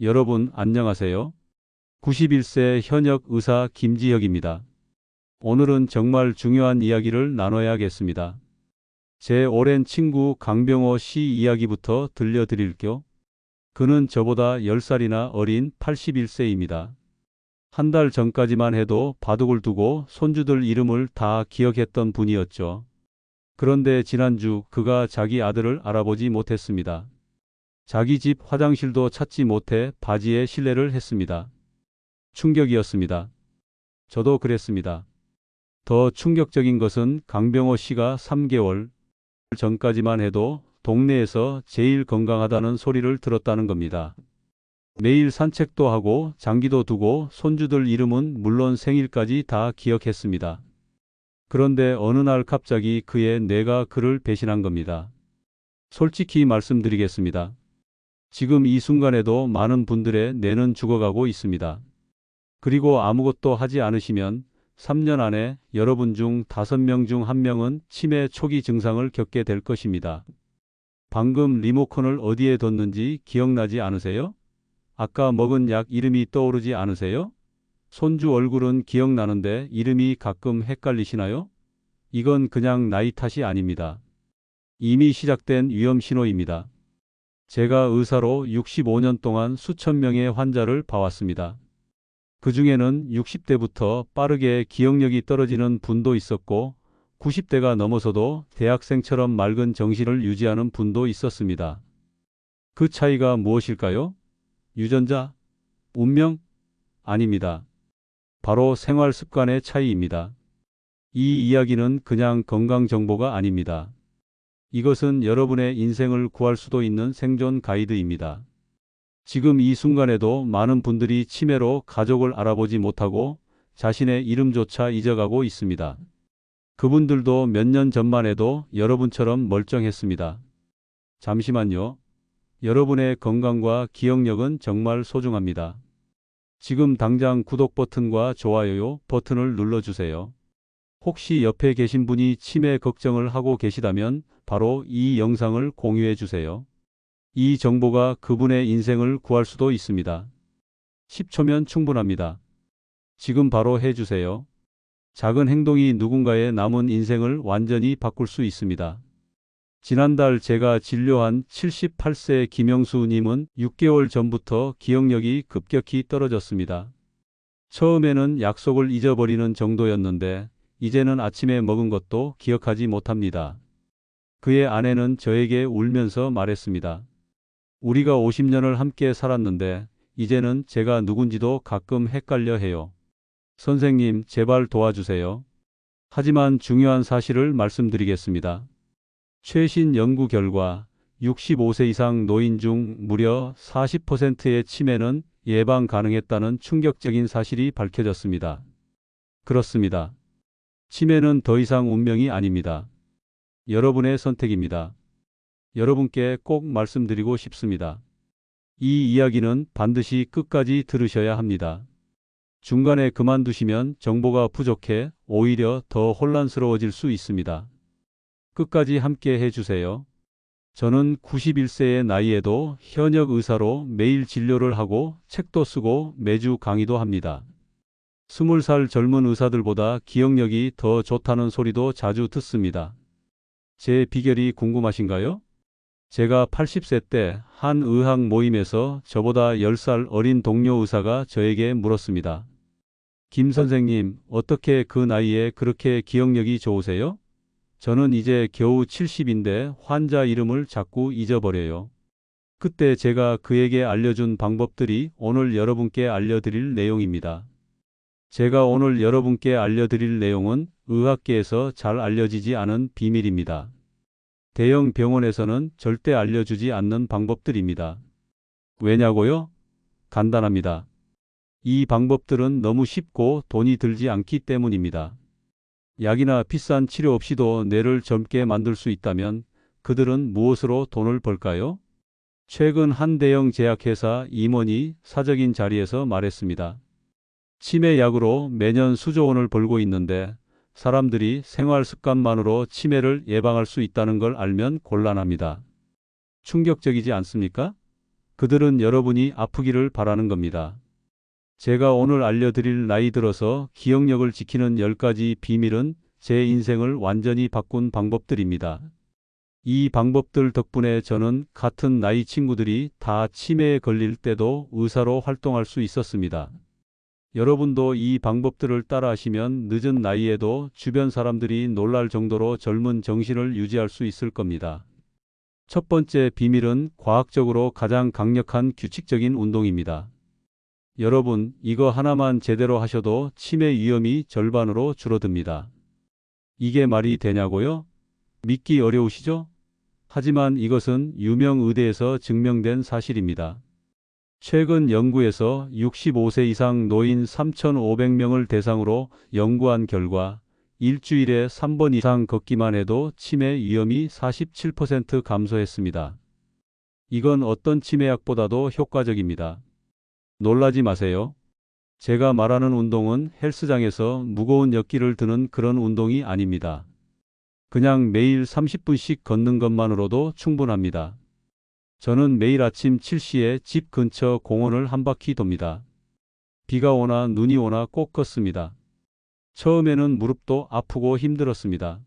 여러분 안녕하세요. 91세 현역 의사 김지혁입니다. 오늘은 정말 중요한 이야기를 나눠야겠습니다. 제 오랜 친구 강병호 씨 이야기부터 들려드릴게요. 그는 저보다 10살이나 어린 81세입니다. 한 달 전까지만 해도 바둑을 두고 손주들 이름을 다 기억했던 분이었죠. 그런데 지난주 그가 자기 아들을 알아보지 못했습니다. 자기 집 화장실도 찾지 못해 바지에 실례를 했습니다. 충격이었습니다. 저도 그랬습니다. 더 충격적인 것은 강병호 씨가 3개월 전까지만 해도 동네에서 제일 건강하다는 소리를 들었다는 겁니다. 매일 산책도 하고 장기도 두고 손주들 이름은 물론 생일까지 다 기억했습니다. 그런데 어느 날 갑자기 그의 뇌가 그를 배신한 겁니다. 솔직히 말씀드리겠습니다. 지금 이 순간에도 많은 분들의 뇌는 죽어가고 있습니다. 그리고 아무것도 하지 않으시면 3년 안에 여러분 중 5명 중 1명은 치매 초기 증상을 겪게 될 것입니다. 방금 리모컨을 어디에 뒀는지 기억나지 않으세요? 아까 먹은 약 이름이 떠오르지 않으세요? 손주 얼굴은 기억나는데 이름이 가끔 헷갈리시나요? 이건 그냥 나이 탓이 아닙니다. 이미 시작된 위험 신호입니다. 제가 의사로 65년 동안 수천 명의 환자를 봐왔습니다. 그 중에는 60대부터 빠르게 기억력이 떨어지는 분도 있었고 90대가 넘어서도 대학생처럼 맑은 정신을 유지하는 분도 있었습니다. 그 차이가 무엇일까요? 유전자? 운명? 아닙니다. 바로 생활 습관의 차이입니다. 이 이야기는 그냥 건강 정보가 아닙니다. 이것은 여러분의 인생을 구할 수도 있는 생존 가이드입니다. 지금 이 순간에도 많은 분들이 치매로 가족을 알아보지 못하고 자신의 이름조차 잊어가고 있습니다. 그분들도 몇 년 전만 해도 여러분처럼 멀쩡했습니다. 잠시만요. 여러분의 건강과 기억력은 정말 소중합니다. 지금 당장 구독 버튼과 좋아요 버튼을 눌러주세요. 혹시 옆에 계신 분이 치매 걱정을 하고 계시다면 바로 이 영상을 공유해 주세요. 이 정보가 그분의 인생을 구할 수도 있습니다. 10초면 충분합니다. 지금 바로 해주세요. 작은 행동이 누군가의 남은 인생을 완전히 바꿀 수 있습니다. 지난달 제가 진료한 78세 김영수 님은 6개월 전부터 기억력이 급격히 떨어졌습니다. 처음에는 약속을 잊어버리는 정도였는데 이제는 아침에 먹은 것도 기억하지 못합니다. 그의 아내는 저에게 울면서 말했습니다. 우리가 50년을 함께 살았는데 이제는 제가 누군지도 가끔 헷갈려 해요. 선생님, 제발 도와주세요. 하지만 중요한 사실을 말씀드리겠습니다. 최신 연구 결과 65세 이상 노인 중 무려 40%의 치매는 예방 가능했다는 충격적인 사실이 밝혀졌습니다. 그렇습니다. 치매는 더 이상 운명이 아닙니다. 여러분의 선택입니다. 여러분께 꼭 말씀드리고 싶습니다. 이 이야기는 반드시 끝까지 들으셔야 합니다. 중간에 그만두시면 정보가 부족해 오히려 더 혼란스러워질 수 있습니다. 끝까지 함께 해주세요. 저는 91세의 나이에도 현역 의사로 매일 진료를 하고 책도 쓰고 매주 강의도 합니다. 20살 젊은 의사들보다 기억력이 더 좋다는 소리도 자주 듣습니다. 제 비결이 궁금하신가요? 제가 80세 때 한 의학 모임에서 저보다 10살 어린 동료 의사가 저에게 물었습니다. 김 선생님, 어떻게 그 나이에 그렇게 기억력이 좋으세요? 저는 이제 겨우 70인데 환자 이름을 자꾸 잊어버려요. 그때 제가 그에게 알려준 방법들이 오늘 여러분께 알려드릴 내용입니다. 제가 오늘 여러분께 알려드릴 내용은 의학계에서 잘 알려지지 않은 비밀입니다. 대형 병원에서는 절대 알려주지 않는 방법들입니다. 왜냐고요? 간단합니다. 이 방법들은 너무 쉽고 돈이 들지 않기 때문입니다. 약이나 비싼 치료 없이도 뇌를 젊게 만들 수 있다면 그들은 무엇으로 돈을 벌까요? 최근 한 대형 제약회사 임원이 사적인 자리에서 말했습니다. 치매 약으로 매년 수조 원을 벌고 있는데 사람들이 생활 습관만으로 치매를 예방할 수 있다는 걸 알면 곤란합니다. 충격적이지 않습니까? 그들은 여러분이 아프기를 바라는 겁니다. 제가 오늘 알려드릴 나이 들어서 기억력을 지키는 10가지 비밀은 제 인생을 완전히 바꾼 방법들입니다. 이 방법들 덕분에 저는 같은 나이 친구들이 다 치매에 걸릴 때도 의사로 활동할 수 있었습니다. 여러분도 이 방법들을 따라하시면 늦은 나이에도 주변 사람들이 놀랄 정도로 젊은 정신을 유지할 수 있을 겁니다. 첫 번째 비밀은 과학적으로 가장 강력한 규칙적인 운동입니다. 여러분, 이거 하나만 제대로 하셔도 치매 위험이 절반으로 줄어듭니다. 이게 말이 되냐고요? 믿기 어려우시죠? 하지만 이것은 유명 의대에서 증명된 사실입니다. 최근 연구에서 65세 이상 노인 3,500명을 대상으로 연구한 결과 일주일에 3번 이상 걷기만 해도 치매 위험이 47% 감소했습니다. 이건 어떤 치매약보다도 효과적입니다. 놀라지 마세요. 제가 말하는 운동은 헬스장에서 무거운 역기를 드는 그런 운동이 아닙니다. 그냥 매일 30분씩 걷는 것만으로도 충분합니다. 저는 매일 아침 7시에 집 근처 공원을 한 바퀴 돕니다. 비가 오나 눈이 오나 꼭 걷습니다. 처음에는 무릎도 아프고 힘들었습니다.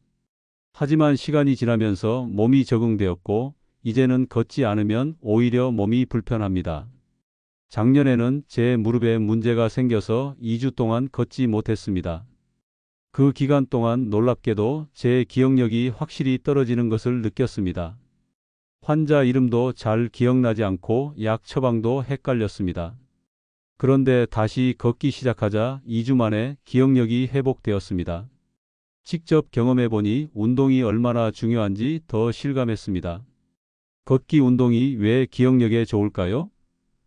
하지만 시간이 지나면서 몸이 적응되었고 이제는 걷지 않으면 오히려 몸이 불편합니다. 작년에는 제 무릎에 문제가 생겨서 2주 동안 걷지 못했습니다. 그 기간 동안 놀랍게도 제 기억력이 확실히 떨어지는 것을 느꼈습니다. 환자 이름도 잘 기억나지 않고 약 처방도 헷갈렸습니다. 그런데 다시 걷기 시작하자 2주 만에 기억력이 회복되었습니다. 직접 경험해 보니 운동이 얼마나 중요한지 더 실감했습니다. 걷기 운동이 왜 기억력에 좋을까요?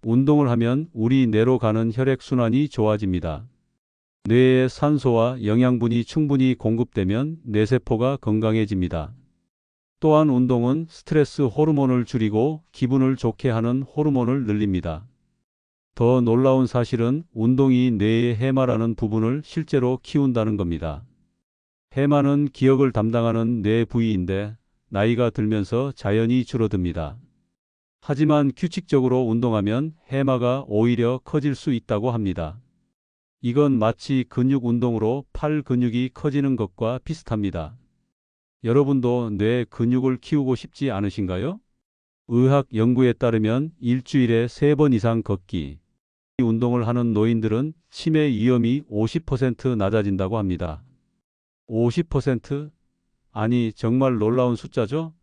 운동을 하면 우리 뇌로 가는 혈액순환이 좋아집니다. 뇌에 산소와 영양분이 충분히 공급되면 뇌세포가 건강해집니다. 또한 운동은 스트레스 호르몬을 줄이고 기분을 좋게 하는 호르몬을 늘립니다. 더 놀라운 사실은 운동이 뇌의 해마라는 부분을 실제로 키운다는 겁니다. 해마는 기억을 담당하는 뇌 부위인데 나이가 들면서 자연히 줄어듭니다. 하지만 규칙적으로 운동하면 해마가 오히려 커질 수 있다고 합니다. 이건 마치 근육 운동으로 팔 근육이 커지는 것과 비슷합니다. 여러분도 뇌 근육을 키우고 싶지 않으신가요? 의학 연구에 따르면 일주일에 3번 이상 걷기 운동을 하는 노인들은 치매 위험이 50% 낮아진다고 합니다. 50%? 아니, 정말 놀라운 숫자죠?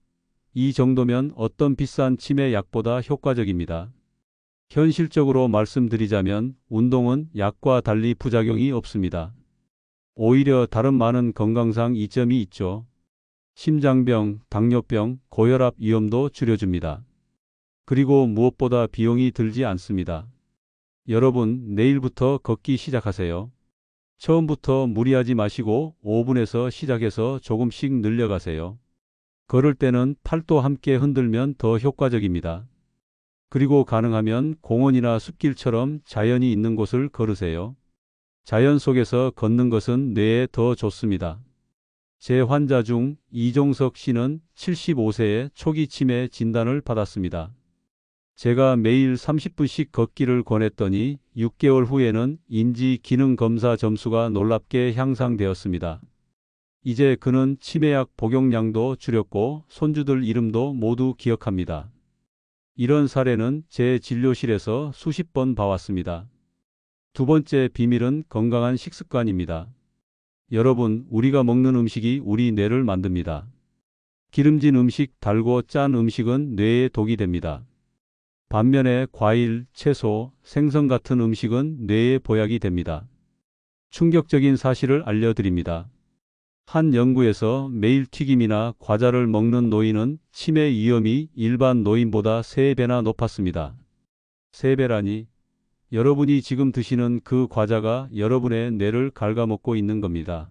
이 정도면 어떤 비싼 치매 약보다 효과적입니다. 현실적으로 말씀드리자면 운동은 약과 달리 부작용이 없습니다. 오히려 다른 많은 건강상 이점이 있죠. 심장병, 당뇨병, 고혈압 위험도 줄여줍니다. 그리고 무엇보다 비용이 들지 않습니다. 여러분, 내일부터 걷기 시작하세요. 처음부터 무리하지 마시고 5분에서 시작해서 조금씩 늘려가세요. 걸을 때는 팔도 함께 흔들면 더 효과적입니다. 그리고 가능하면 공원이나 숲길처럼 자연이 있는 곳을 걸으세요. 자연 속에서 걷는 것은 뇌에 더 좋습니다. 제 환자 중 이종석 씨는 75세에 초기 치매 진단을 받았습니다. 제가 매일 30분씩 걷기를 권했더니 6개월 후에는 인지 기능 검사 점수가 놀랍게 향상되었습니다. 이제 그는 치매약 복용량도 줄였고 손주들 이름도 모두 기억합니다. 이런 사례는 제 진료실에서 수십 번 봐왔습니다. 두 번째 비밀은 건강한 식습관입니다. 여러분, 우리가 먹는 음식이 우리 뇌를 만듭니다. 기름진 음식, 달고 짠 음식은 뇌에 독이 됩니다. 반면에 과일, 채소, 생선 같은 음식은 뇌에 보약이 됩니다. 충격적인 사실을 알려드립니다. 한 연구에서 매일 튀김이나 과자를 먹는 노인은 치매 위험이 일반 노인보다 3배나 높았습니다. 3배라니, 여러분이 지금 드시는 그 과자가 여러분의 뇌를 갉아먹고 있는 겁니다.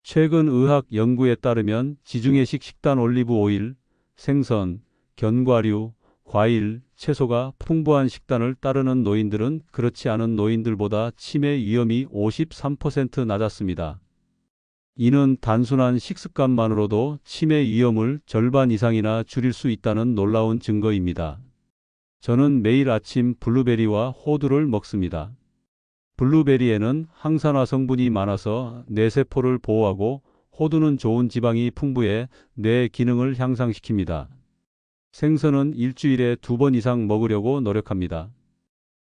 최근 의학 연구에 따르면 지중해식 식단 올리브 오일, 생선, 견과류, 과일, 채소가 풍부한 식단을 따르는 노인들은 그렇지 않은 노인들보다 치매 위험이 53% 낮았습니다. 이는 단순한 식습관만으로도 치매 위험을 절반 이상이나 줄일 수 있다는 놀라운 증거입니다. 저는 매일 아침 블루베리와 호두를 먹습니다. 블루베리에는 항산화 성분이 많아서 뇌세포를 보호하고 호두는 좋은 지방이 풍부해 뇌 기능을 향상시킵니다. 생선은 일주일에 2번 이상 먹으려고 노력합니다.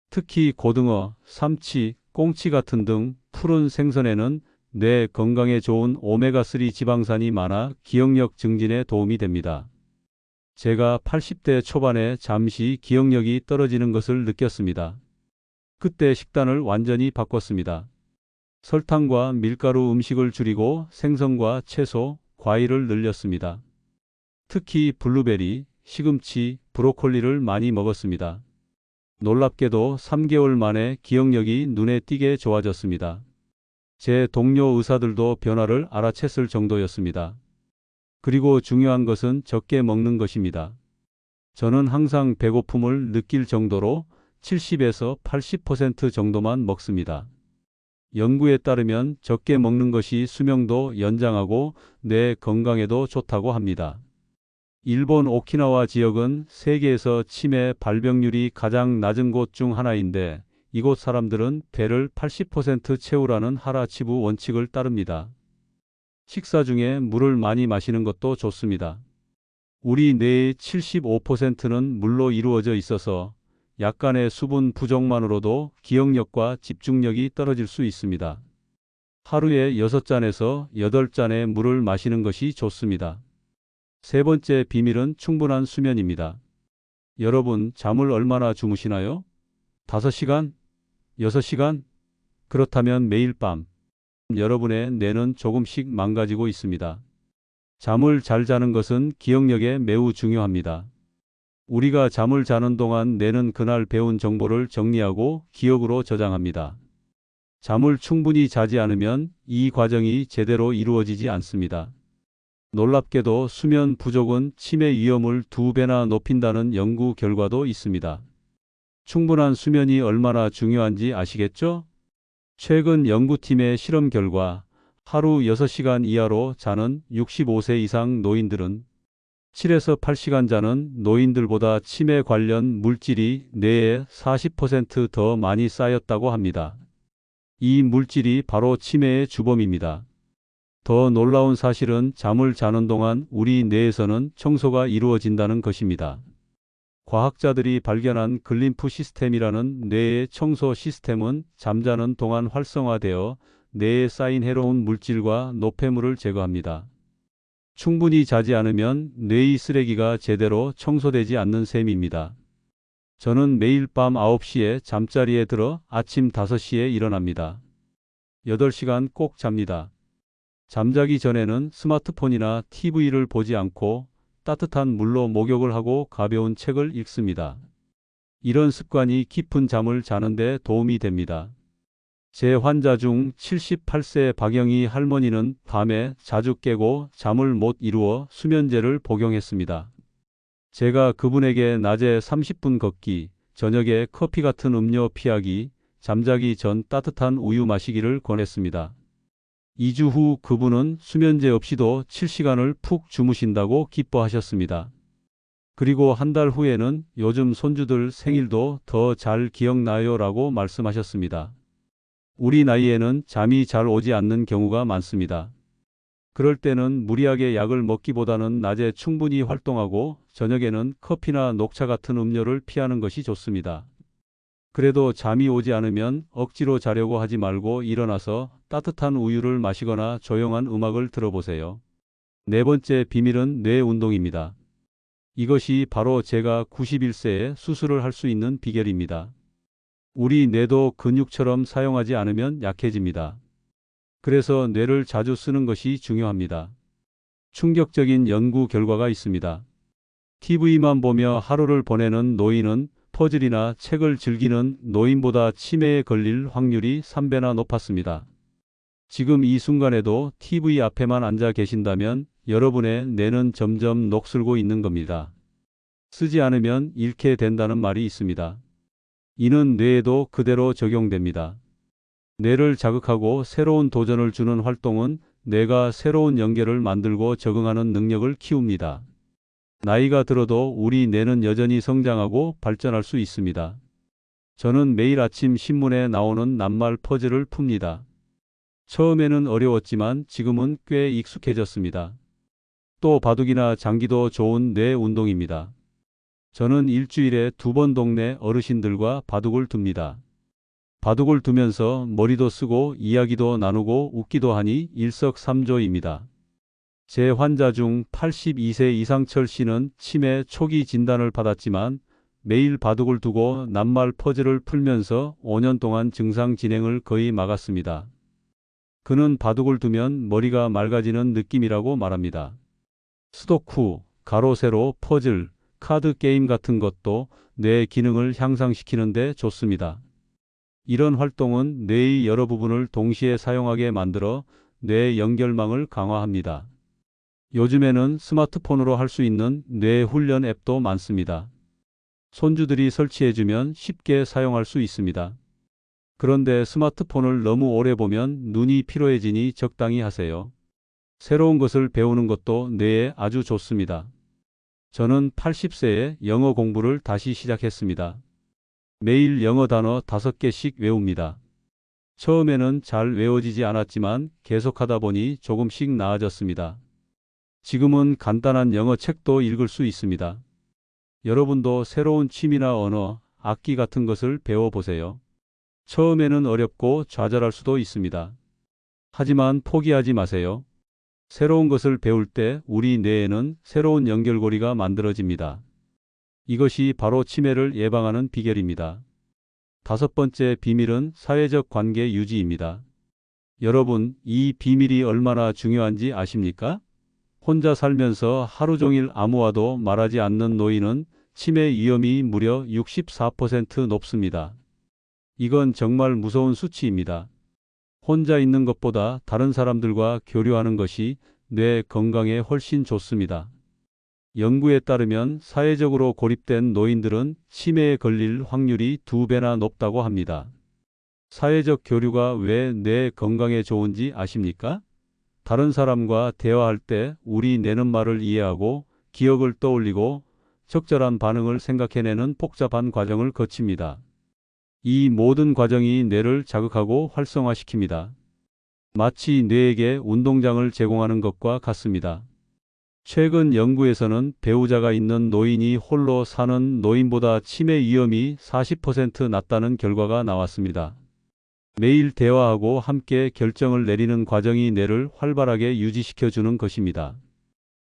특히 고등어, 삼치, 꽁치 같은 등 푸른 생선에는 뇌 건강에 좋은 오메가3 지방산이 많아 기억력 증진에 도움이 됩니다. 제가 80대 초반에 잠시 기억력이 떨어지는 것을 느꼈습니다. 그때 식단을 완전히 바꿨습니다. 설탕과 밀가루 음식을 줄이고 생선과 채소, 과일을 늘렸습니다. 특히 블루베리, 시금치, 브로콜리를 많이 먹었습니다. 놀랍게도 3개월 만에 기억력이 눈에 띄게 좋아졌습니다. 제 동료 의사들도 변화를 알아챘을 정도였습니다. 그리고 중요한 것은 적게 먹는 것입니다. 저는 항상 배고픔을 느낄 정도로 70에서 80% 정도만 먹습니다. 연구에 따르면 적게 먹는 것이 수명도 연장하고 뇌 건강에도 좋다고 합니다. 일본 오키나와 지역은 세계에서 치매 발병률이 가장 낮은 곳 중 하나인데 이곳 사람들은 배를 80% 채우라는 하라치부 원칙을 따릅니다. 식사 중에 물을 많이 마시는 것도 좋습니다. 우리 뇌의 75%는 물로 이루어져 있어서 약간의 수분 부족만으로도 기억력과 집중력이 떨어질 수 있습니다. 하루에 6잔에서 8잔의 물을 마시는 것이 좋습니다. 세 번째 비밀은 충분한 수면입니다. 여러분, 잠을 얼마나 주무시나요? 5시간? 6시간? 그렇다면 매일 밤 여러분의 뇌는 조금씩 망가지고 있습니다. 잠을 잘 자는 것은 기억력에 매우 중요합니다. 우리가 잠을 자는 동안 뇌는 그날 배운 정보를 정리하고 기억으로 저장합니다. 잠을 충분히 자지 않으면 이 과정이 제대로 이루어지지 않습니다. 놀랍게도 수면 부족은 치매 위험을 2배나 높인다는 연구 결과도 있습니다. 충분한 수면이 얼마나 중요한지 아시겠죠? 최근 연구팀의 실험 결과 하루 6시간 이하로 자는 65세 이상 노인들은 7에서 8시간 자는 노인들보다 치매 관련 물질이 뇌에 40% 더 많이 쌓였다고 합니다. 이 물질이 바로 치매의 주범입니다. 더 놀라운 사실은 잠을 자는 동안 우리 뇌에서는 청소가 이루어진다는 것입니다. 과학자들이 발견한 글림프 시스템이라는 뇌의 청소 시스템은 잠자는 동안 활성화되어 뇌에 쌓인 해로운 물질과 노폐물을 제거합니다. 충분히 자지 않으면 뇌의 쓰레기가 제대로 청소되지 않는 셈입니다. 저는 매일 밤 9시에 잠자리에 들어 아침 5시에 일어납니다. 8시간 꼭 잡니다. 잠자기 전에는 스마트폰이나 TV를 보지 않고 따뜻한 물로 목욕을 하고 가벼운 책을 읽습니다. 이런 습관이 깊은 잠을 자는 데 도움이 됩니다. 제 환자 중 78세 박영희 할머니는 밤에 자주 깨고 잠을 못 이루어 수면제를 복용했습니다. 제가 그분에게 낮에 30분 걷기, 저녁에 커피 같은 음료 피하기, 잠자기 전 따뜻한 우유 마시기를 권했습니다. 2주 후 그분은 수면제 없이도 7시간을 푹 주무신다고 기뻐하셨습니다. 그리고 한 달 후에는 요즘 손주들 생일도 더 잘 기억나요 라고 말씀하셨습니다. 우리 나이에는 잠이 잘 오지 않는 경우가 많습니다. 그럴 때는 무리하게 약을 먹기보다는 낮에 충분히 활동하고 저녁에는 커피나 녹차 같은 음료를 피하는 것이 좋습니다. 그래도 잠이 오지 않으면 억지로 자려고 하지 말고 일어나서 따뜻한 우유를 마시거나 조용한 음악을 들어보세요. 네 번째 비밀은 뇌 운동입니다. 이것이 바로 제가 91세에 수술을 할 수 있는 비결입니다. 우리 뇌도 근육처럼 사용하지 않으면 약해집니다. 그래서 뇌를 자주 쓰는 것이 중요합니다. 충격적인 연구 결과가 있습니다. TV만 보며 하루를 보내는 노인은 퍼즐이나 책을 즐기는 노인보다 치매에 걸릴 확률이 3배나 높았습니다. 지금 이 순간에도 TV 앞에만 앉아 계신다면 여러분의 뇌는 점점 녹슬고 있는 겁니다. 쓰지 않으면 잃게 된다는 말이 있습니다. 이는 뇌에도 그대로 적용됩니다. 뇌를 자극하고 새로운 도전을 주는 활동은 뇌가 새로운 연결을 만들고 적응하는 능력을 키웁니다. 나이가 들어도 우리 뇌는 여전히 성장하고 발전할 수 있습니다. 저는 매일 아침 신문에 나오는 낱말 퍼즐을 풉니다. 처음에는 어려웠지만 지금은 꽤 익숙해졌습니다. 또 바둑이나 장기도 좋은 뇌 운동입니다. 저는 일주일에 2번 동네 어르신들과 바둑을 둡니다. 바둑을 두면서 머리도 쓰고 이야기도 나누고 웃기도 하니 일석삼조입니다. 제 환자 중 82세 이상철 씨는 치매 초기 진단을 받았지만 매일 바둑을 두고 낱말 퍼즐을 풀면서 5년 동안 증상 진행을 거의 막았습니다. 그는 바둑을 두면 머리가 맑아지는 느낌이라고 말합니다. 스도쿠, 가로 세로, 퍼즐, 카드 게임 같은 것도 뇌 기능을 향상시키는 데 좋습니다. 이런 활동은 뇌의 여러 부분을 동시에 사용하게 만들어 뇌 연결망을 강화합니다. 요즘에는 스마트폰으로 할 수 있는 뇌 훈련 앱도 많습니다. 손주들이 설치해주면 쉽게 사용할 수 있습니다. 그런데 스마트폰을 너무 오래 보면 눈이 피로해지니 적당히 하세요. 새로운 것을 배우는 것도 뇌에 아주 좋습니다. 저는 80세에 영어 공부를 다시 시작했습니다. 매일 영어 단어 5개씩 외웁니다. 처음에는 잘 외워지지 않았지만 계속하다 보니 조금씩 나아졌습니다. 지금은 간단한 영어 책도 읽을 수 있습니다. 여러분도 새로운 취미나 언어, 악기 같은 것을 배워보세요. 처음에는 어렵고 좌절할 수도 있습니다. 하지만 포기하지 마세요. 새로운 것을 배울 때 우리 뇌에는 새로운 연결고리가 만들어집니다. 이것이 바로 치매를 예방하는 비결입니다. 5번째 비밀은 사회적 관계 유지입니다. 여러분, 이 비밀이 얼마나 중요한지 아십니까? 혼자 살면서 하루 종일 아무와도 말하지 않는 노인은 치매 위험이 무려 64% 높습니다. 이건 정말 무서운 수치입니다. 혼자 있는 것보다 다른 사람들과 교류하는 것이 뇌 건강에 훨씬 좋습니다. 연구에 따르면 사회적으로 고립된 노인들은 치매에 걸릴 확률이 2배나 높다고 합니다. 사회적 교류가 왜 뇌 건강에 좋은지 아십니까? 다른 사람과 대화할 때 우리 뇌는 말을 이해하고 기억을 떠올리고 적절한 반응을 생각해내는 복잡한 과정을 거칩니다. 이 모든 과정이 뇌를 자극하고 활성화시킵니다. 마치 뇌에게 운동장을 제공하는 것과 같습니다. 최근 연구에서는 배우자가 있는 노인이 홀로 사는 노인보다 치매 위험이 40% 낮다는 결과가 나왔습니다. 매일 대화하고 함께 결정을 내리는 과정이 뇌를 활발하게 유지시켜주는 것입니다.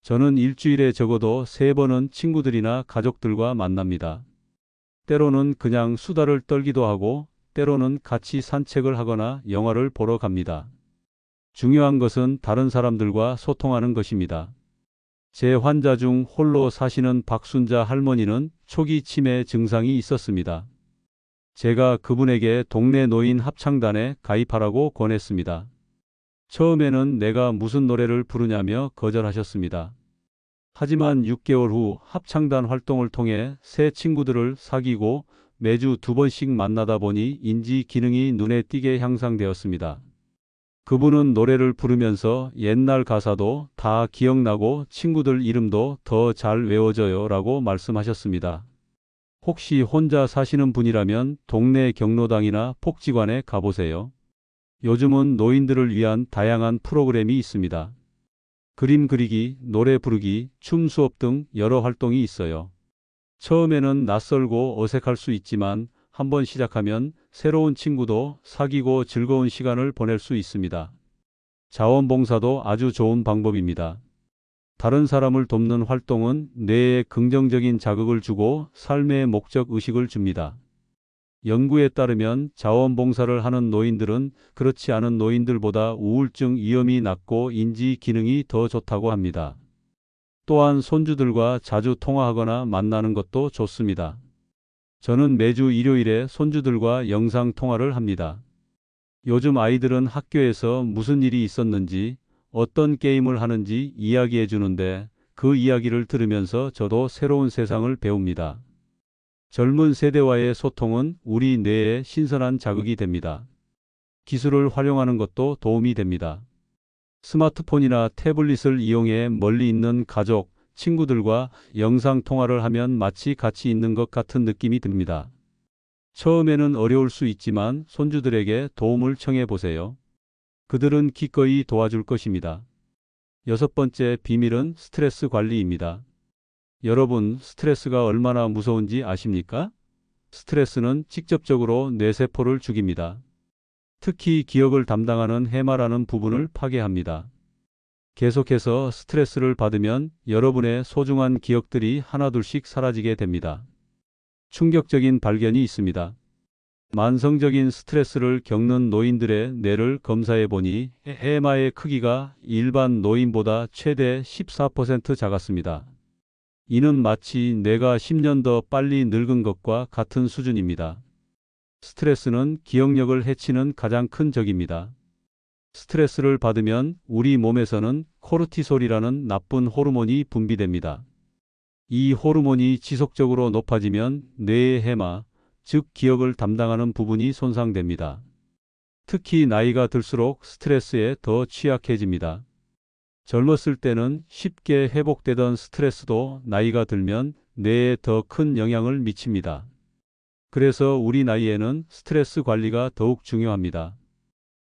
저는 일주일에 적어도 3번은 친구들이나 가족들과 만납니다. 때로는 그냥 수다를 떨기도 하고 때로는 같이 산책을 하거나 영화를 보러 갑니다. 중요한 것은 다른 사람들과 소통하는 것입니다. 제 환자 중 홀로 사시는 박순자 할머니는 초기 치매 증상이 있었습니다. 제가 그분에게 동네 노인 합창단에 가입하라고 권했습니다. 처음에는 내가 무슨 노래를 부르냐며 거절하셨습니다. 하지만 6개월 후 합창단 활동을 통해 새 친구들을 사귀고 매주 2번씩 만나다 보니 인지 기능이 눈에 띄게 향상되었습니다. 그분은 노래를 부르면서 옛날 가사도 다 기억나고 친구들 이름도 더 잘 외워져요 라고 말씀하셨습니다. 혹시 혼자 사시는 분이라면 동네 경로당이나 복지관에 가보세요. 요즘은 노인들을 위한 다양한 프로그램이 있습니다. 그림 그리기, 노래 부르기, 춤 수업 등 여러 활동이 있어요. 처음에는 낯설고 어색할 수 있지만 한번 시작하면 새로운 친구도 사귀고 즐거운 시간을 보낼 수 있습니다. 자원봉사도 아주 좋은 방법입니다. 다른 사람을 돕는 활동은 뇌에 긍정적인 자극을 주고 삶의 목적 의식을 줍니다. 연구에 따르면 자원봉사를 하는 노인들은 그렇지 않은 노인들보다 우울증 위험이 낮고 인지 기능이 더 좋다고 합니다. 또한 손주들과 자주 통화하거나 만나는 것도 좋습니다. 저는 매주 일요일에 손주들과 영상 통화를 합니다. 요즘 아이들은 학교에서 무슨 일이 있었는지, 어떤 게임을 하는지 이야기해 주는데 그 이야기를 들으면서 저도 새로운 세상을 배웁니다. 젊은 세대와의 소통은 우리 뇌에 신선한 자극이 됩니다. 기술을 활용하는 것도 도움이 됩니다. 스마트폰이나 태블릿을 이용해 멀리 있는 가족, 친구들과 영상 통화를 하면 마치 같이 있는 것 같은 느낌이 듭니다. 처음에는 어려울 수 있지만 손주들에게 도움을 청해 보세요. 그들은 기꺼이 도와줄 것입니다. 여섯 번째 비밀은 스트레스 관리입니다. 여러분, 스트레스가 얼마나 무서운지 아십니까? 스트레스는 직접적으로 뇌세포를 죽입니다. 특히 기억을 담당하는 해마라는 부분을 파괴합니다. 계속해서 스트레스를 받으면 여러분의 소중한 기억들이 하나둘씩 사라지게 됩니다. 충격적인 발견이 있습니다. 만성적인 스트레스를 겪는 노인들의 뇌를 검사해 보니 해마의 크기가 일반 노인보다 최대 14% 작았습니다. 이는 마치 뇌가 10년 더 빨리 늙은 것과 같은 수준입니다. 스트레스는 기억력을 해치는 가장 큰 적입니다. 스트레스를 받으면 우리 몸에서는 코르티솔이라는 나쁜 호르몬이 분비됩니다. 이 호르몬이 지속적으로 높아지면 뇌의 해마, 즉 기억을 담당하는 부분이 손상됩니다. 특히 나이가 들수록 스트레스에 더 취약해집니다. 젊었을 때는 쉽게 회복되던 스트레스도 나이가 들면 뇌에 더 큰 영향을 미칩니다. 그래서 우리 나이에는 스트레스 관리가 더욱 중요합니다.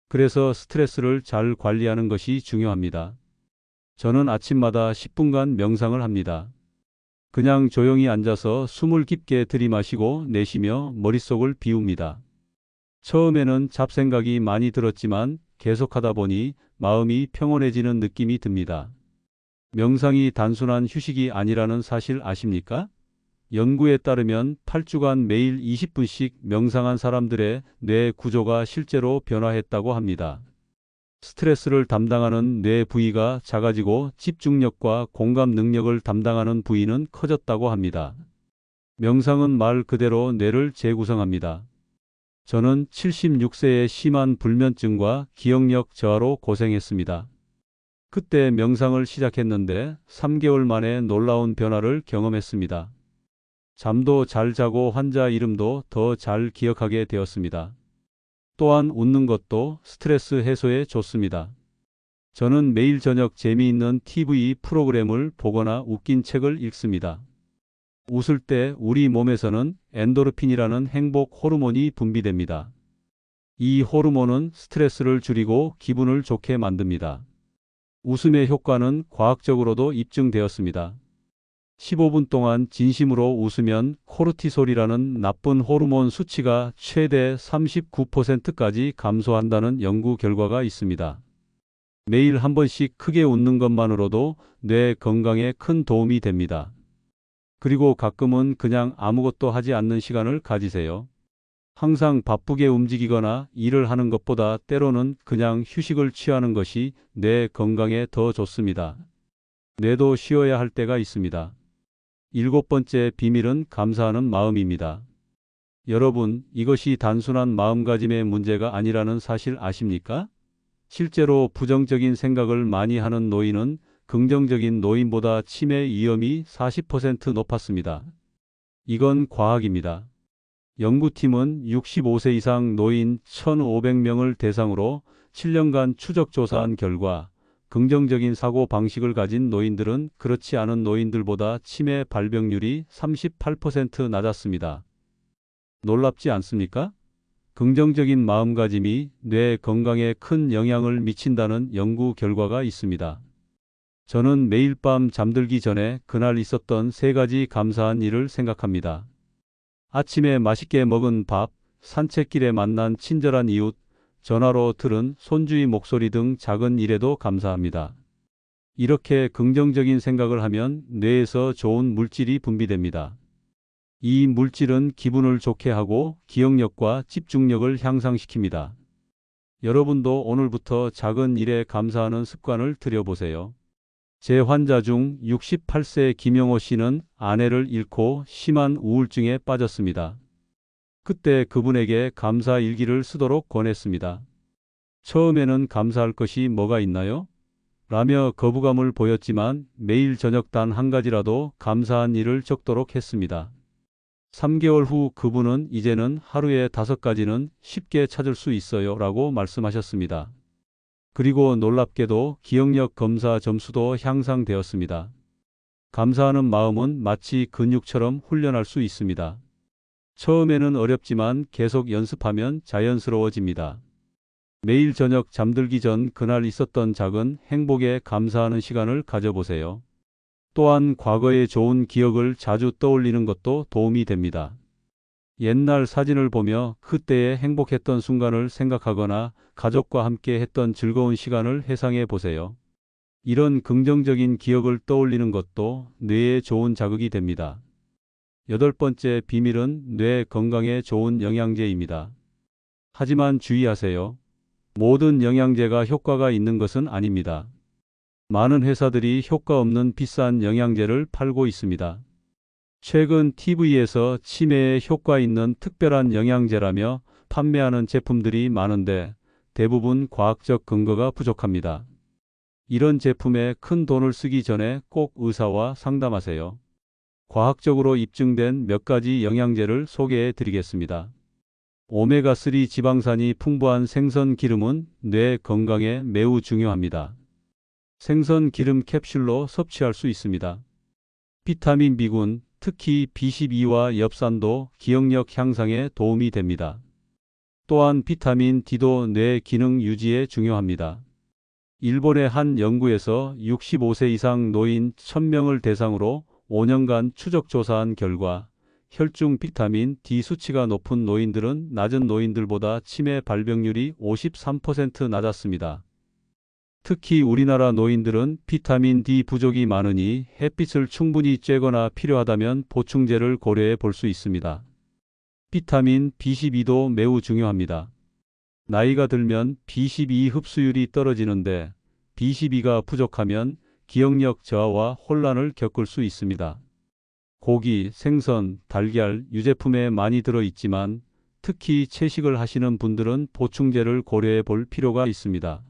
그래서 스트레스를 잘 관리하는 것이 중요합니다. 저는 아침마다 10분간 명상을 합니다. 그냥 조용히 앉아서 숨을 깊게 들이마시고 내쉬며 머릿속을 비웁니다. 처음에는 잡생각이 많이 들었지만 계속하다 보니 마음이 평온해지는 느낌이 듭니다. 명상이 단순한 휴식이 아니라는 사실 아십니까? 연구에 따르면 8주간 매일 20분씩 명상한 사람들의 뇌 구조가 실제로 변화했다고 합니다. 스트레스를 담당하는 뇌 부위가 작아지고 집중력과 공감 능력을 담당하는 부위는 커졌다고 합니다. 명상은 말 그대로 뇌를 재구성합니다. 저는 76세의 심한 불면증과 기억력 저하로 고생했습니다. 그때 명상을 시작했는데 3개월 만에 놀라운 변화를 경험했습니다. 잠도 잘 자고 환자 이름도 더 잘 기억하게 되었습니다. 또한 웃는 것도 스트레스 해소에 좋습니다. 저는 매일 저녁 재미있는 TV 프로그램을 보거나 웃긴 책을 읽습니다. 웃을 때 우리 몸에서는 엔도르핀이라는 행복 호르몬이 분비됩니다. 이 호르몬은 스트레스를 줄이고 기분을 좋게 만듭니다. 웃음의 효과는 과학적으로도 입증되었습니다. 15분 동안 진심으로 웃으면 코르티솔이라는 나쁜 호르몬 수치가 최대 39%까지 감소한다는 연구 결과가 있습니다. 매일 한 번씩 크게 웃는 것만으로도 뇌 건강에 큰 도움이 됩니다. 그리고 가끔은 그냥 아무것도 하지 않는 시간을 가지세요. 항상 바쁘게 움직이거나 일을 하는 것보다 때로는 그냥 휴식을 취하는 것이 뇌 건강에 더 좋습니다. 뇌도 쉬어야 할 때가 있습니다. 일곱 번째 비밀은 감사하는 마음입니다. 여러분, 이것이 단순한 마음가짐의 문제가 아니라는 사실 아십니까? 실제로 부정적인 생각을 많이 하는 노인은 긍정적인 노인보다 치매 위험이 40% 높았습니다. 이건 과학입니다. 연구팀은 65세 이상 노인 1,500명을 대상으로 7년간 추적 조사한 결과 긍정적인 사고 방식을 가진 노인들은 그렇지 않은 노인들보다 치매 발병률이 38% 낮았습니다. 놀랍지 않습니까? 긍정적인 마음가짐이 뇌 건강에 큰 영향을 미친다는 연구 결과가 있습니다. 저는 매일 밤 잠들기 전에 그날 있었던 3가지 감사한 일을 생각합니다. 아침에 맛있게 먹은 밥, 산책길에 만난 친절한 이웃, 전화로 들은 손주의 목소리 등 작은 일에도 감사합니다. 이렇게 긍정적인 생각을 하면 뇌에서 좋은 물질이 분비됩니다. 이 물질은 기분을 좋게 하고 기억력과 집중력을 향상시킵니다. 여러분도 오늘부터 작은 일에 감사하는 습관을 들여보세요. 제 환자 중 68세 김영호 씨는 아내를 잃고 심한 우울증에 빠졌습니다. 그때 그분에게 감사 일기를 쓰도록 권했습니다. 처음에는 감사할 것이 뭐가 있나요? 라며 거부감을 보였지만 매일 저녁 단 한 가지라도 감사한 일을 적도록 했습니다. 3개월 후 그분은 이제는 하루에 5가지는 쉽게 찾을 수 있어요 라고 말씀하셨습니다. 그리고 놀랍게도 기억력 검사 점수도 향상되었습니다. 감사하는 마음은 마치 근육처럼 훈련할 수 있습니다. 처음에는 어렵지만 계속 연습하면 자연스러워집니다. 매일 저녁 잠들기 전 그날 있었던 작은 행복에 감사하는 시간을 가져보세요. 또한 과거의 좋은 기억을 자주 떠올리는 것도 도움이 됩니다. 옛날 사진을 보며 그때의 행복했던 순간을 생각하거나 가족과 함께 했던 즐거운 시간을 회상해 보세요. 이런 긍정적인 기억을 떠올리는 것도 뇌에 좋은 자극이 됩니다. 여덟 번째 비밀은 뇌 건강에 좋은 영양제입니다. 하지만 주의하세요. 모든 영양제가 효과가 있는 것은 아닙니다. 많은 회사들이 효과 없는 비싼 영양제를 팔고 있습니다. 최근 TV에서 치매에 효과 있는 특별한 영양제라며 판매하는 제품들이 많은데 대부분 과학적 근거가 부족합니다. 이런 제품에 큰 돈을 쓰기 전에 꼭 의사와 상담하세요. 과학적으로 입증된 몇 가지 영양제를 소개해 드리겠습니다. 오메가3 지방산이 풍부한 생선 기름은 뇌 건강에 매우 중요합니다. 생선 기름 캡슐로 섭취할 수 있습니다. 비타민 B군, 특히 B12와 엽산도 기억력 향상에 도움이 됩니다. 또한 비타민 D도 뇌 기능 유지에 중요합니다. 일본의 한 연구에서 65세 이상 노인 1000명을 대상으로 5년간 추적 조사한 결과 혈중 비타민 D 수치가 높은 노인들은 낮은 노인들보다 치매 발병률이 53% 낮았습니다. 특히 우리나라 노인들은 비타민 D 부족이 많으니 햇빛을 충분히 쬐거나 필요하다면 보충제를 고려해 볼 수 있습니다. 비타민 B12도 매우 중요합니다. 나이가 들면 B12 흡수율이 떨어지는데 B12가 부족하면 기억력 저하와 혼란을 겪을 수 있습니다. 고기, 생선, 달걀, 유제품에 많이 들어있지만 특히 채식을 하시는 분들은 보충제를 고려해 볼 필요가 있습니다.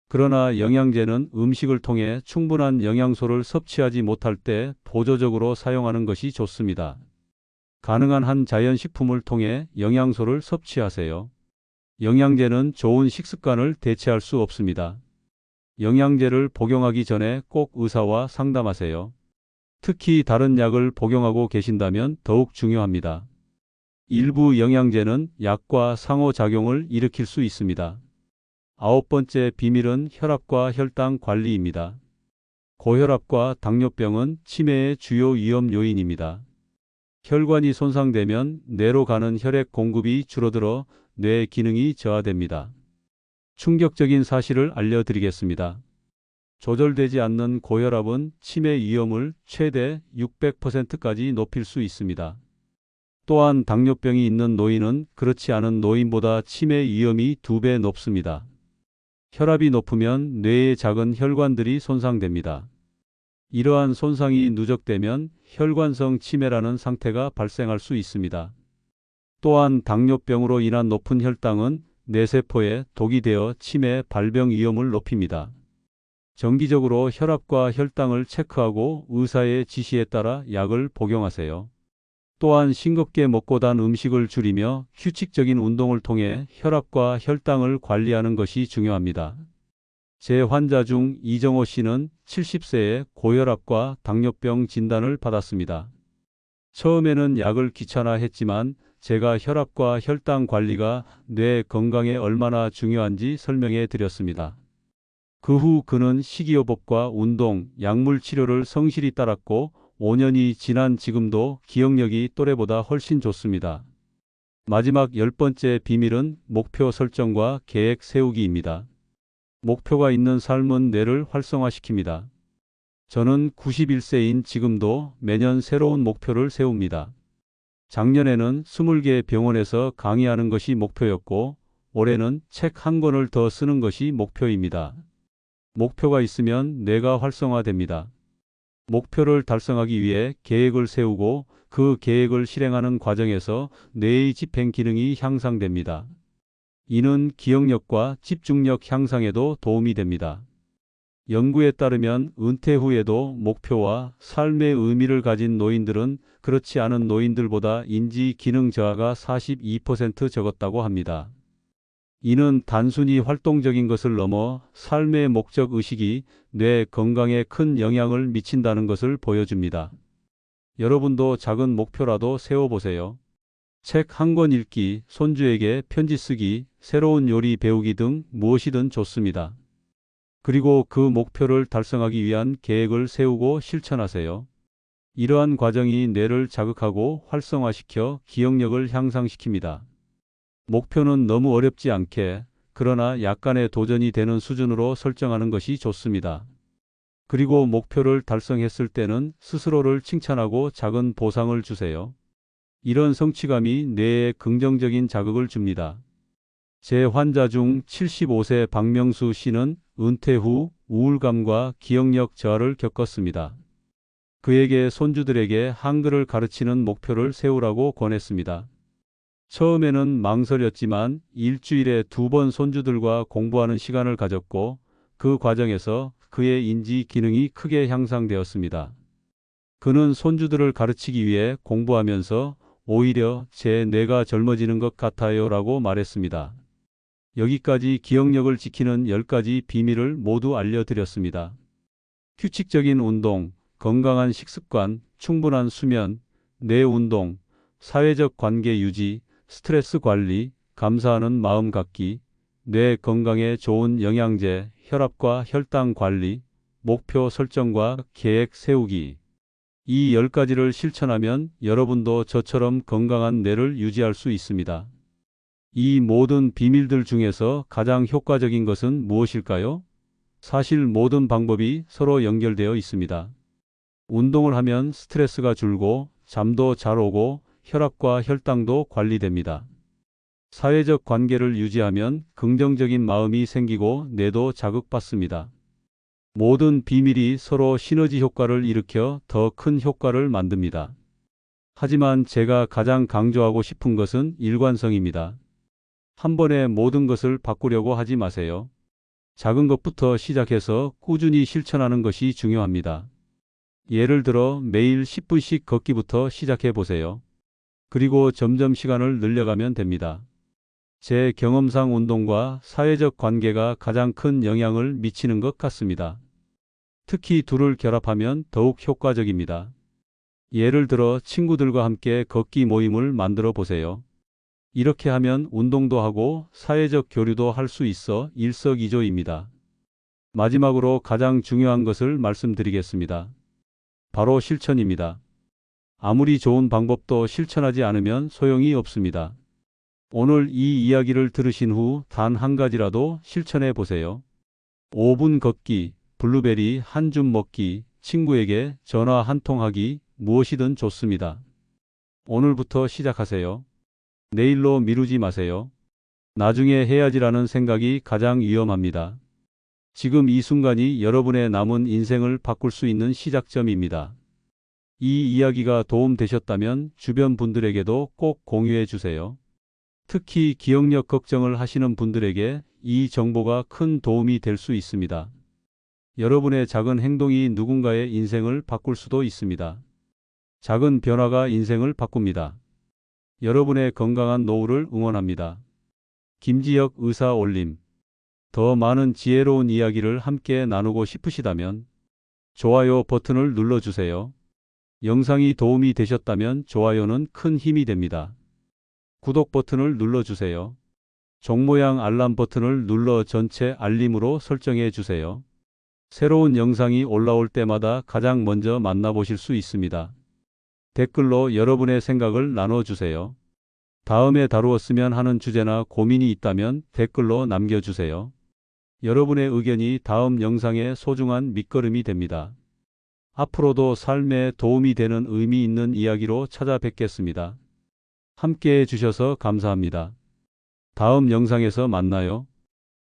그러나 영양제는 음식을 통해 충분한 영양소를 섭취하지 못할 때 보조적으로 사용하는 것이 좋습니다. 가능한 한 자연식품을 통해 영양소를 섭취하세요. 영양제는 좋은 식습관을 대체할 수 없습니다. 영양제를 복용하기 전에 꼭 의사와 상담하세요. 특히 다른 약을 복용하고 계신다면 더욱 중요합니다. 일부 영양제는 약과 상호작용을 일으킬 수 있습니다. 아홉 번째 비밀은 혈압과 혈당 관리입니다. 고혈압과 당뇨병은 치매의 주요 위험 요인입니다. 혈관이 손상되면 뇌로 가는 혈액 공급이 줄어들어 뇌 기능이 저하됩니다. 충격적인 사실을 알려드리겠습니다. 조절되지 않는 고혈압은 치매 위험을 최대 600%까지 높일 수 있습니다. 또한 당뇨병이 있는 노인은 그렇지 않은 노인보다 치매 위험이 2배 높습니다. 혈압이 높으면 뇌의 작은 혈관들이 손상됩니다. 이러한 손상이 누적되면 혈관성 치매라는 상태가 발생할 수 있습니다. 또한 당뇨병으로 인한 높은 혈당은 뇌세포에 독이 되어 치매 발병 위험을 높입니다. 정기적으로 혈압과 혈당을 체크하고 의사의 지시에 따라 약을 복용하세요. 또한 싱겁게 먹고 단 음식을 줄이며 규칙적인 운동을 통해 혈압과 혈당을 관리하는 것이 중요합니다. 제 환자 중 이정호 씨는 70세에 고혈압과 당뇨병 진단을 받았습니다. 처음에는 약을 귀찮아했지만 제가 혈압과 혈당 관리가 뇌 건강에 얼마나 중요한지 설명해 드렸습니다. 그 후 그는 식이요법과 운동, 약물 치료를 성실히 따랐고 5년이 지난 지금도 기억력이 또래보다 훨씬 좋습니다. 마지막 10번째 비밀은 목표 설정과 계획 세우기입니다. 목표가 있는 삶은 뇌를 활성화시킵니다. 저는 91세인 지금도 매년 새로운 목표를 세웁니다. 작년에는 20개 병원에서 강의하는 것이 목표였고 올해는 책 한 권을 더 쓰는 것이 목표입니다. 목표가 있으면 뇌가 활성화됩니다. 목표를 달성하기 위해 계획을 세우고 그 계획을 실행하는 과정에서 뇌의 집행 기능이 향상됩니다. 이는 기억력과 집중력 향상에도 도움이 됩니다. 연구에 따르면 은퇴 후에도 목표와 삶의 의미를 가진 노인들은 그렇지 않은 노인들보다 인지 기능 저하가 42% 적었다고 합니다. 이는 단순히 활동적인 것을 넘어 삶의 목적 의식이 뇌 건강에 큰 영향을 미친다는 것을 보여줍니다. 여러분도 작은 목표라도 세워보세요. 책 한 권 읽기, 손주에게 편지 쓰기, 새로운 요리 배우기 등 무엇이든 좋습니다. 그리고 그 목표를 달성하기 위한 계획을 세우고 실천하세요. 이러한 과정이 뇌를 자극하고 활성화시켜 기억력을 향상시킵니다. 목표는 너무 어렵지 않게, 그러나 약간의 도전이 되는 수준으로 설정하는 것이 좋습니다. 그리고 목표를 달성했을 때는 스스로를 칭찬하고 작은 보상을 주세요. 이런 성취감이 뇌에 긍정적인 자극을 줍니다. 제 환자 중 75세 박명수 씨는 은퇴 후 우울감과 기억력 저하를 겪었습니다. 그에게 손주들에게 한글을 가르치는 목표를 세우라고 권했습니다. 처음에는 망설였지만 일주일에 2번 손주들과 공부하는 시간을 가졌고 그 과정에서 그의 인지 기능이 크게 향상되었습니다. 그는 손주들을 가르치기 위해 공부하면서 오히려 제 뇌가 젊어지는 것 같아요 라고 말했습니다. 여기까지 기억력을 지키는 10가지 비밀을 모두 알려드렸습니다. 규칙적인 운동, 건강한 식습관, 충분한 수면, 뇌 운동, 사회적 관계 유지, 스트레스 관리, 감사하는 마음 갖기, 뇌 건강에 좋은 영양제, 혈압과 혈당 관리, 목표 설정과 계획 세우기. 이 10가지를 실천하면 여러분도 저처럼 건강한 뇌를 유지할 수 있습니다. 이 모든 비밀들 중에서 가장 효과적인 것은 무엇일까요? 사실 모든 방법이 서로 연결되어 있습니다. 운동을 하면 스트레스가 줄고 잠도 잘 오고 혈압과 혈당도 관리됩니다. 사회적 관계를 유지하면 긍정적인 마음이 생기고 뇌도 자극받습니다. 모든 비밀이 서로 시너지 효과를 일으켜 더 큰 효과를 만듭니다. 하지만 제가 가장 강조하고 싶은 것은 일관성입니다. 한 번에 모든 것을 바꾸려고 하지 마세요. 작은 것부터 시작해서 꾸준히 실천하는 것이 중요합니다. 예를 들어 매일 10분씩 걷기부터 시작해 보세요. 그리고 점점 시간을 늘려가면 됩니다. 제 경험상 운동과 사회적 관계가 가장 큰 영향을 미치는 것 같습니다. 특히 둘을 결합하면 더욱 효과적입니다. 예를 들어 친구들과 함께 걷기 모임을 만들어 보세요. 이렇게 하면 운동도 하고 사회적 교류도 할 수 있어 일석이조입니다. 마지막으로 가장 중요한 것을 말씀드리겠습니다. 바로 실천입니다. 아무리 좋은 방법도 실천하지 않으면 소용이 없습니다. 오늘 이 이야기를 들으신 후 단 한 가지라도 실천해 보세요. 5분 걷기, 블루베리 한 줌 먹기, 친구에게 전화 한 통 하기, 무엇이든 좋습니다. 오늘부터 시작하세요. 내일로 미루지 마세요. 나중에 해야지라는 생각이 가장 위험합니다. 지금 이 순간이 여러분의 남은 인생을 바꿀 수 있는 시작점입니다. 이 이야기가 도움되셨다면 주변 분들에게도 꼭 공유해 주세요. 특히 기억력 걱정을 하시는 분들에게 이 정보가 큰 도움이 될 수 있습니다. 여러분의 작은 행동이 누군가의 인생을 바꿀 수도 있습니다. 작은 변화가 인생을 바꿉니다. 여러분의 건강한 노후를 응원합니다. 김지혁 의사 올림. 더 많은 지혜로운 이야기를 함께 나누고 싶으시다면 좋아요 버튼을 눌러주세요. 영상이 도움이 되셨다면 좋아요는 큰 힘이 됩니다. 구독 버튼을 눌러주세요. 종 모양 알람 버튼을 눌러 전체 알림으로 설정해 주세요. 새로운 영상이 올라올 때마다 가장 먼저 만나보실 수 있습니다. 댓글로 여러분의 생각을 나눠주세요. 다음에 다루었으면 하는 주제나 고민이 있다면 댓글로 남겨주세요. 여러분의 의견이 다음 영상의 소중한 밑거름이 됩니다. 앞으로도 삶에 도움이 되는 의미 있는 이야기로 찾아뵙겠습니다. 함께 해주셔서 감사합니다. 다음 영상에서 만나요.